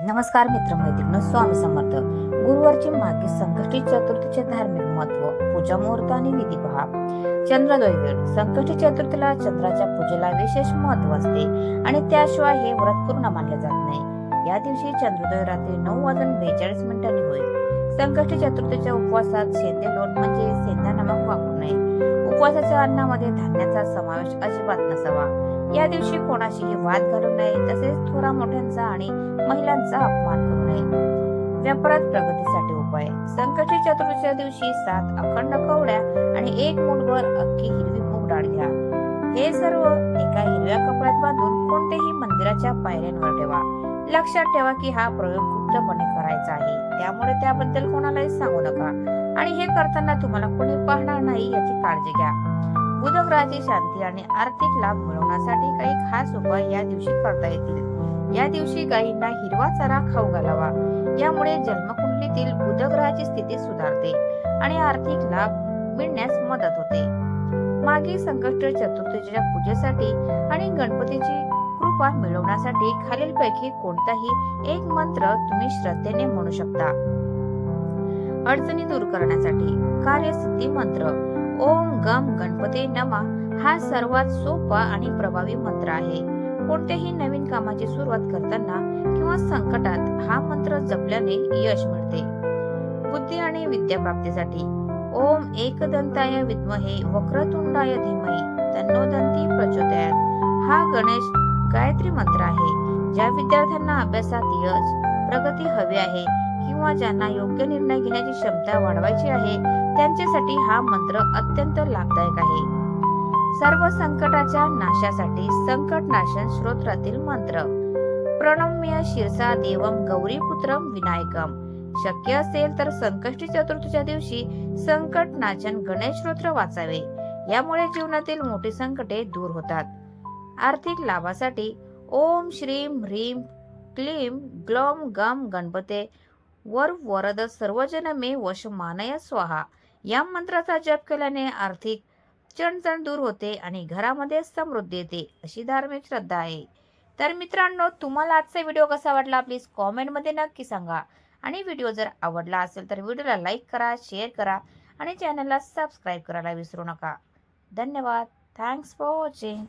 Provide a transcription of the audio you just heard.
नमस्कार मित्रमैत्रिणी, स्वामी समर्थ. गुरुवारची मागे संकष्टी चतुर्थीचे धार्मिक महत्व, पूजा मुहूर्त आणि विधी पहा. चंद्रोदय वेळ. संकष्टी चतुर्थीला चंद्राच्या पूजेला विशेष महत्व असते आणि त्याशिवाय हे व्रत पूर्ण मानले जात नाही. या दिवशी चंद्रोदय रात्री 9:42 होईल. संकष्टी चतुर्थीच्या उपवासात शेंदे लोट म्हणजे सेंधा नमक वापरू नये. उपवासाच्या अन्नामध्ये धान्याचा समावेश अजिबात नसावा. या दिवशी कोणाशीही वाद घालू नये, तसेच थोरा मोठ्यांचा आणि महिलांचा अपमान करू नये. व्यापारात प्रगतीसाठी उपाय. संकष्टी चतुर्थीच्या दिवशी 7 अखंड कवड्या आणि 1 मूठभर अख्खी हिरवी मूग डाळ घ्या. हे सर्व एका हिरव्या कपड्यात बांधून कोणत्याही मंदिराच्या पायऱ्यांवर ठेवा. लक्षात ठेवा की हा प्रयोग गुप्तपणे करायचा आहे, त्यामुळे त्याबद्दल कोणालाही सांगू नका आणि हे करताना तुम्हाला कोणी पाहणार नाही याची काळजी घ्या. बुध ग्रहाची शांती आणि आर्थिक लाभ मिळवण्यासाठी काही खास उपाय या दिवशी करता येतील. या दिवशी गायींना हिरवा चारा खाऊ घालावा. यामुळे जन्मकुंडलीतील बुध ग्रहाची स्थिती सुधारते आणि आर्थिक लाभ मिळण्यास मदत होते. मागील संकष्ट चतुर्थीच्या पूजेसाठी आणि गणपतीची कृपा मिळवण्यासाठी खालीलपैकी कोणताही एक मंत्र तुम्ही श्रद्धेने म्हणू शकता. अडचणी दूर करण्यासाठी कार्यसिद्धी मंत्र ओम गम गणपते नमः हा सर्वात सोपा आणि प्रभावी मंत्र आहे. कोणत्याही नवीन कामाची सुरुवात करताना किंवा संकटात हा मंत्र जपल्याने यश मिळते. बुद्धी आणि विद्या प्राप्तीसाठी ओम एकदंताय विद्महे वक्रतुंडाय धीमहि तन्नो दंती प्रचोदयात हा गणेश गायत्री मंत्र आहे. ज्या विद्यार्थ्यांना अभ्यासात यश प्रगती हवी आहे किंवा ज्यांना योग्य निर्णय घेण्याची क्षमता वाढवायची आहे, त्यांच्यासाठी हा मंत्र अत्यंत लाभदायक आहे. सर्व संकटाच्या नाशासाठी संकटनाशन स्तोत्रातील मंत्र प्रणम्य शिरसा देवम गौरीपुत्रम विनायकम. शक्य असेल तर संकष्टी चतुर्थीच्या दिवशी संकटनाशन गणेश स्तोत्र वाचावे. यामुळे जीवनातील मोठी संकटे दूर होतात. आर्थिक लाभासाठी ओम श्रीम ह्रीम क्लीम ग्लौम गम गणपते वर वरद सर्वजन मे वशमानय स्वाहा या मंत्राचा जप केल्याने आर्थिक चणचण दूर होते आणि घरामध्ये समृद्धी येते, अशी धार्मिक श्रद्धा आहे. तर मित्रांनो, तुम्हाला आजचा व्हिडिओ कसा वाटला प्लीज कॉमेंटमध्ये नक्की सांगा. आणि व्हिडिओ जर आवडला असेल तर व्हिडिओला लाईक करा, शेअर करा आणि चॅनलला सबस्क्राईब करायला विसरू नका. धन्यवाद. Thanks for watching.